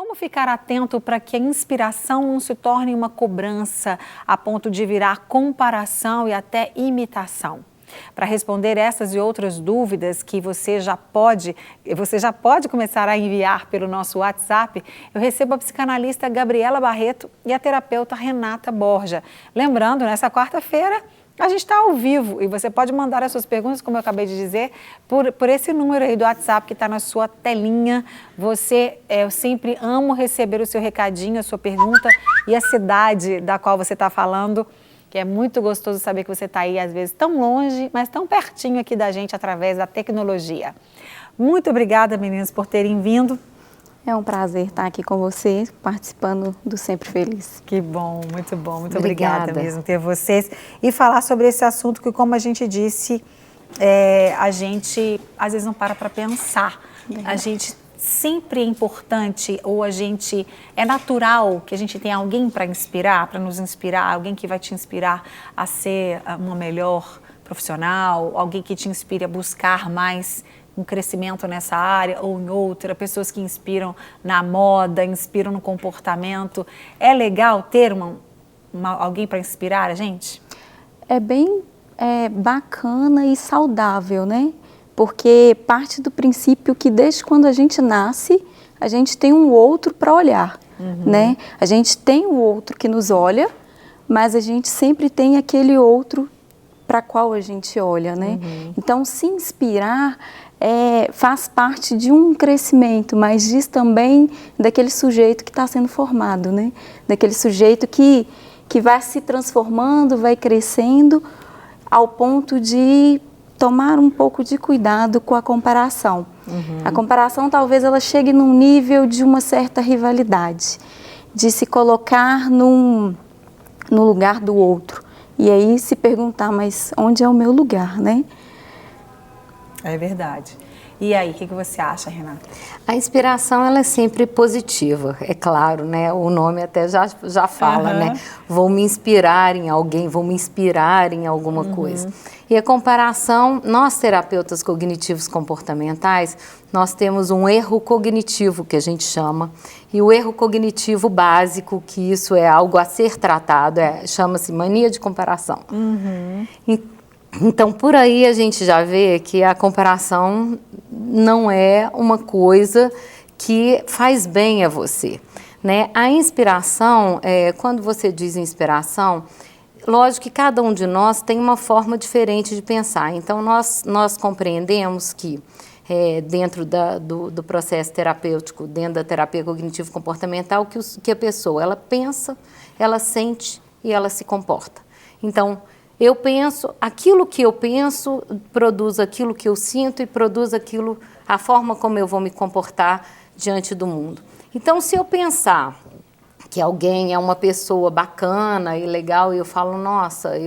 como ficar atento para que a inspiração não se torne uma cobrança a ponto de virar comparação e até imitação? Para responder essas e outras dúvidas que você já pode começar a enviar pelo nosso WhatsApp, eu recebo a psicanalista Gabriela Barreto e a terapeuta Renata Borja. Lembrando, nessa quarta-feira, a gente está ao vivo e você pode mandar as suas perguntas, como eu acabei de dizer, por esse número aí do WhatsApp que está na sua telinha. Eu sempre amo receber o seu recadinho, a sua pergunta e a cidade da qual você está falando, que é muito gostoso saber que você está aí, às vezes, tão longe, mas tão pertinho aqui da gente através da tecnologia. Muito obrigada, meninas, por terem vindo. É um prazer estar aqui com você, participando do Sempre Feliz. Que bom, muito bom. Muito obrigada mesmo ter vocês. E falar sobre esse assunto que, como a gente disse, a gente às vezes não para pensar. A gente sempre é importante, ou é natural que a gente tenha alguém para inspirar, para nos inspirar, alguém que vai te inspirar a ser uma melhor profissional, alguém que te inspire a buscar mais um crescimento nessa área ou em outra, pessoas que inspiram na moda, inspiram no comportamento. É legal ter alguém para inspirar a gente? É bem bacana e saudável, né? Porque parte do princípio que desde quando a gente nasce, a gente tem um outro para olhar, né? A gente tem o outro que nos olha, mas a gente sempre tem aquele outro para qual a gente olha, né? Então, se inspirar faz parte de um crescimento, mas diz também daquele sujeito que está sendo formado, né? Daquele sujeito que vai se transformando, vai crescendo ao ponto de tomar um pouco de cuidado com a comparação. A comparação talvez ela chegue num nível de uma certa rivalidade, de se colocar no lugar do outro. E aí se perguntar, mas onde é o meu lugar, né? É verdade. E aí, o que você acha, Renata? A inspiração, ela é sempre positiva, é claro, né? O nome até já fala, né? Vou me inspirar em alguém, vou me inspirar em alguma coisa. E a comparação, nós terapeutas cognitivos comportamentais, nós temos um erro cognitivo que a gente chama, e o erro cognitivo básico, que isso é algo a ser tratado, chama-se mania de comparação. Então, por aí a gente já vê que a comparação não é uma coisa que faz bem a você, né? A inspiração, quando você diz inspiração, lógico que cada um de nós tem uma forma diferente de pensar. Então, nós compreendemos que dentro do processo terapêutico, dentro da terapia cognitivo-comportamental, que a pessoa, ela pensa, ela sente e ela se comporta. Então, eu penso, aquilo que eu penso produz aquilo que eu sinto e produz a forma como eu vou me comportar diante do mundo. Então, se eu pensar que alguém é uma pessoa bacana e legal e eu falo, nossa,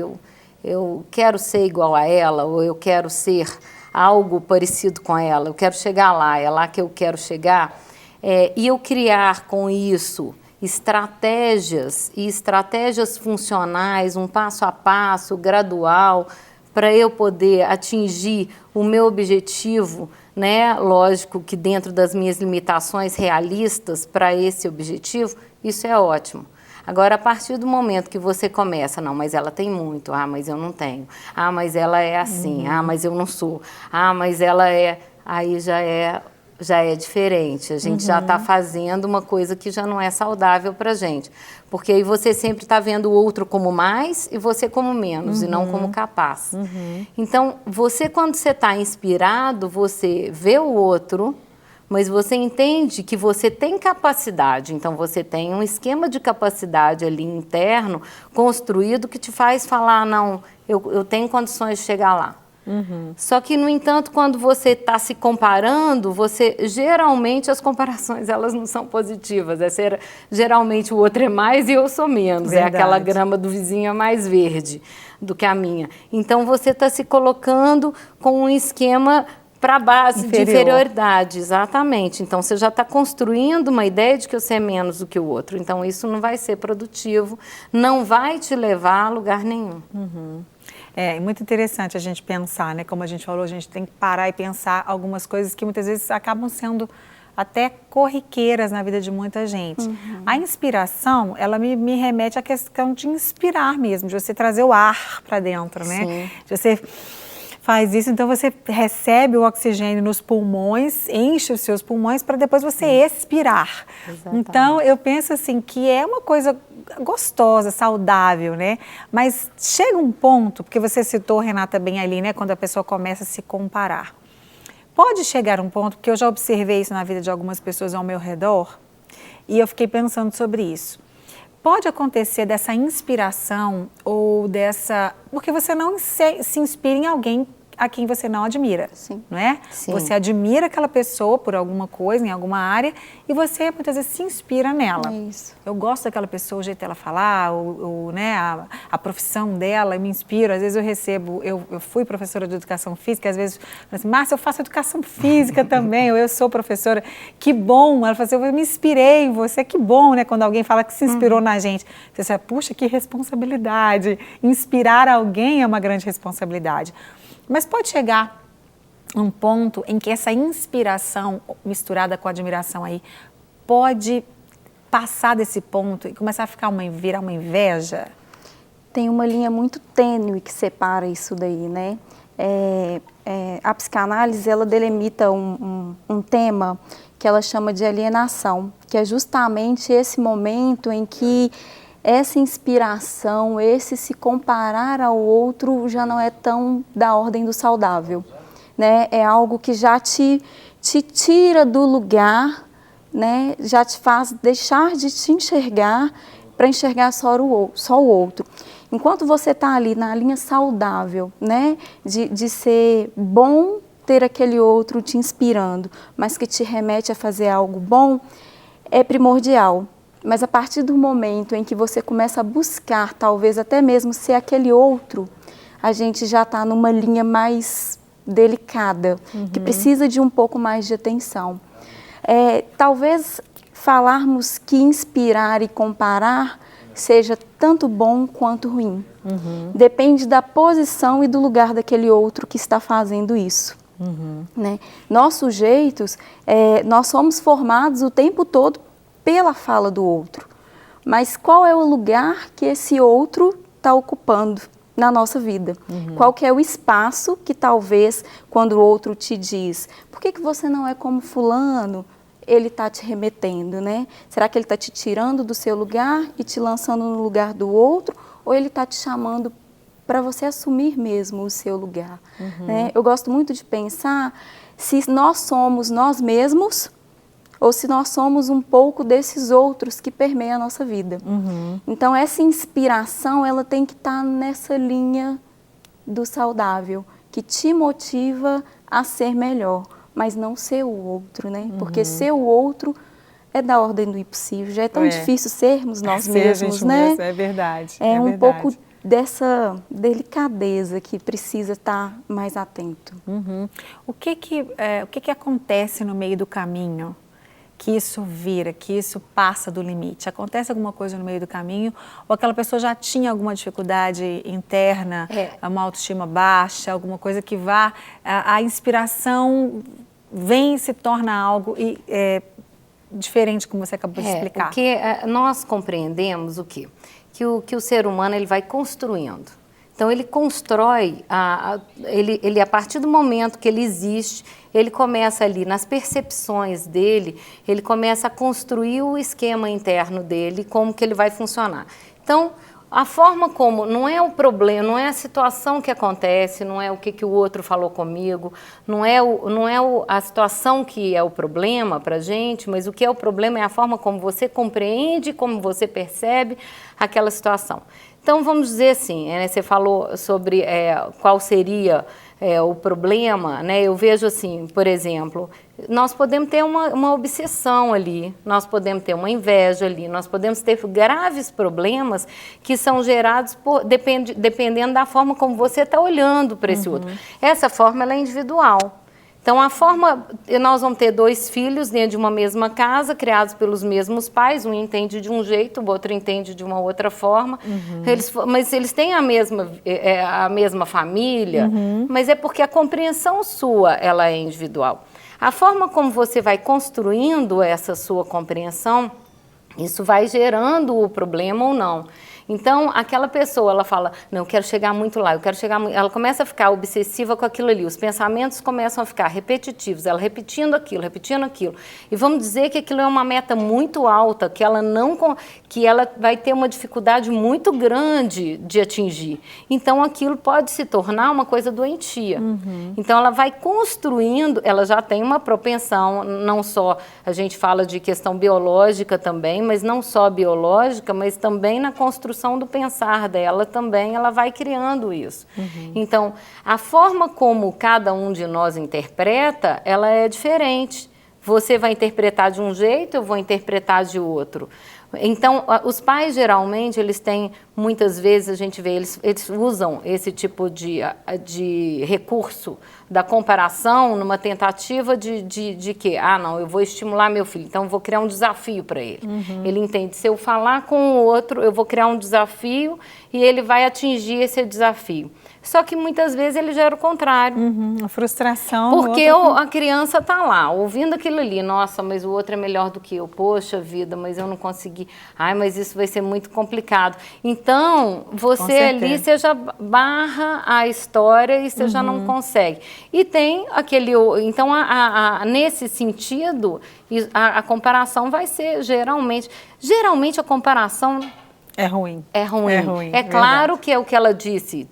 eu quero ser igual a ela, ou eu quero ser algo parecido com ela, eu quero chegar lá, é lá que eu quero chegar, e eu criar com isso estratégias funcionais, um passo a passo, gradual, para eu poder atingir o meu objetivo, né? Lógico que dentro das minhas limitações realistas para esse objetivo, isso é ótimo. Agora, a partir do momento que você começa, não, mas ela tem muito, mas eu não tenho, mas ela é assim, mas eu não sou, mas ela é... Aí já é diferente, a gente já está fazendo uma coisa que já não é saudável para a gente, porque aí você sempre está vendo o outro como mais e você como menos, e não como capaz. Então, quando você está inspirado, você vê o outro, mas você entende que você tem capacidade, então você tem um esquema de capacidade ali interno, construído, que te faz falar, não, eu tenho condições de chegar lá. Só que, no entanto, quando você está se comparando, geralmente as comparações elas não são positivas. Geralmente o outro é mais e eu sou menos. Verdade. Aquela grama do vizinho é mais verde do que a minha. Então você está se colocando com um esquema para a base de inferioridade, exatamente. Então você já está construindo uma ideia de que você é menos do que o outro. Então isso não vai ser produtivo, não vai te levar a lugar nenhum. É muito interessante a gente pensar, né? Como a gente falou, a gente tem que parar e pensar algumas coisas que muitas vezes acabam sendo até corriqueiras na vida de muita gente. A inspiração, ela me remete à questão de inspirar mesmo, de você trazer o ar para dentro, né? Sim. De você faz isso, então você recebe o oxigênio nos pulmões, enche os seus pulmões para depois você expirar. Exatamente. Então, eu penso assim que é uma coisa gostosa, saudável, né? Mas chega um ponto, porque você citou, Renata, bem ali, né? Quando a pessoa começa a se comparar. Pode chegar um ponto, porque eu já observei isso na vida de algumas pessoas ao meu redor, e eu fiquei pensando sobre isso. Pode acontecer dessa inspiração ou dessa... Porque você não se inspira em alguém a quem você não admira, Sim. não é? Sim. Você admira aquela pessoa por alguma coisa, em alguma área, e você muitas vezes se inspira nela. É isso. Eu gosto daquela pessoa, o jeito dela falar, né, a profissão dela, eu me inspiro. Às vezes eu recebo, eu fui professora de educação física, às vezes eu falo assim, Márcia, eu faço educação física também, ou eu sou professora, que bom. Ela fala assim, eu me inspirei em você, que bom, né, quando alguém fala que se inspirou na gente. Você fala, puxa, que responsabilidade. Inspirar alguém é uma grande responsabilidade. Mas pode chegar um ponto em que essa inspiração misturada com admiração aí pode passar desse ponto e começar a virar uma inveja? Tem uma linha muito tênue que separa isso daí, né? A psicanálise, ela delimita um tema que ela chama de alienação, que é justamente esse momento em que essa inspiração, esse se comparar ao outro já não é tão da ordem do saudável, né? É algo que já te tira do lugar, né? Já te faz deixar de te enxergar para enxergar só o outro. Enquanto você está ali na linha saudável, né? De ser bom ter aquele outro te inspirando, mas que te remete a fazer algo bom, é primordial. Mas a partir do momento em que você começa a buscar, talvez até mesmo ser aquele outro, a gente já está numa linha mais delicada, que precisa de um pouco mais de atenção. Talvez falarmos que inspirar e comparar seja tanto bom quanto ruim. Depende da posição e do lugar daquele outro que está fazendo isso. Né? Nós sujeitos, nós somos formados o tempo todo pela fala do outro, mas qual é o lugar que esse outro está ocupando na nossa vida? Qual que é o espaço que talvez, quando o outro te diz, por que você não é como fulano, ele está te remetendo, né? Será que ele está te tirando do seu lugar e te lançando no lugar do outro, ou ele está te chamando para você assumir mesmo o seu lugar? Né? Eu gosto muito de pensar se nós somos nós mesmos, ou se nós somos um pouco desses outros que permeiam a nossa vida. Então, essa inspiração, ela tem que estar nessa linha do saudável, que te motiva a ser melhor, mas não ser o outro, né? Porque ser o outro é da ordem do impossível, já é tão difícil sermos nós mesmos, né? É verdade. É um pouco dessa delicadeza que precisa estar mais atento. O que acontece no meio do caminho que isso vira, que isso passa do limite? Acontece alguma coisa no meio do caminho ou aquela pessoa já tinha alguma dificuldade interna, uma autoestima baixa, alguma coisa que vá, a inspiração vem e se torna algo diferente, como você acabou de explicar? Porque nós compreendemos o quê? Que o ser humano ele vai construindo. Então, ele constrói, ele a partir do momento que ele existe, ele começa ali, nas percepções dele, ele começa a construir o esquema interno dele, como que ele vai funcionar. Então, a forma como, não é o problema, não é a situação que acontece, não é o que o outro falou comigo, não é a situação que é o problema para a gente, mas o que é o problema é a forma como você compreende, como você percebe aquela situação. Então, vamos dizer assim, você falou sobre qual seria o problema, né? Eu vejo assim, por exemplo, nós podemos ter uma obsessão ali, nós podemos ter uma inveja ali, nós podemos ter graves problemas que são gerados dependendo da forma como você está olhando para esse outro. Essa forma ela é individual. Então, nós vamos ter 2 filhos dentro de uma mesma casa, criados pelos mesmos pais, um entende de um jeito, o outro entende de uma outra forma, mas eles têm a mesma família, mas é porque a compreensão sua ela é individual. a forma como você vai construindo essa sua compreensão, isso vai gerando o problema ou não. Então, aquela pessoa, ela fala, não, eu quero chegar muito lá, eu quero chegar muito... Ela começa a ficar obsessiva com aquilo ali, os pensamentos começam a ficar repetitivos, ela repetindo aquilo. E vamos dizer que aquilo é uma meta muito alta, que ela vai ter uma dificuldade muito grande de atingir. Então, aquilo pode se tornar uma coisa doentia. Então, ela vai construindo, ela já tem uma propensão, não só, a gente fala de questão biológica também, mas não só biológica, mas também na construção do pensar dela também, ela vai criando isso. Então, a forma como cada um de nós interpreta, ela é diferente. Você vai interpretar de um jeito, eu vou interpretar de outro. Então, os pais, geralmente, eles têm, muitas vezes, a gente vê, eles usam esse tipo de recurso da comparação numa tentativa de que, não, eu vou estimular meu filho, então eu vou criar um desafio para ele. Ele entende, se eu falar com o outro, eu vou criar um desafio e ele vai atingir esse desafio. Só que muitas vezes ele gera o contrário. A frustração. Porque a criança está lá, ouvindo aquilo ali. Nossa, mas o outro é melhor do que eu. Poxa vida, mas eu não consegui. Ai, mas isso vai ser muito complicado. Então, você ali, você já barra a história e você já não consegue. E tem aquele... Então, nesse sentido, a comparação vai ser geralmente... Geralmente, a comparação... É ruim. É ruim. É claro que é o que ela disse.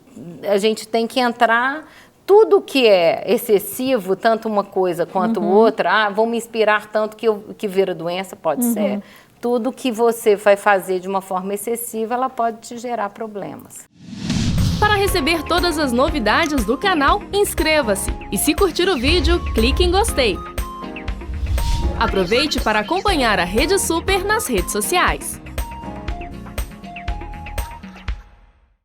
A gente tem que entrar, tudo que é excessivo, tanto uma coisa quanto outra, vou me inspirar tanto que vira doença, pode ser. Tudo que você vai fazer de uma forma excessiva, ela pode te gerar problemas. Para receber todas as novidades do canal, inscreva-se e se curtir o vídeo, clique em gostei. Aproveite para acompanhar a Rede Super nas redes sociais.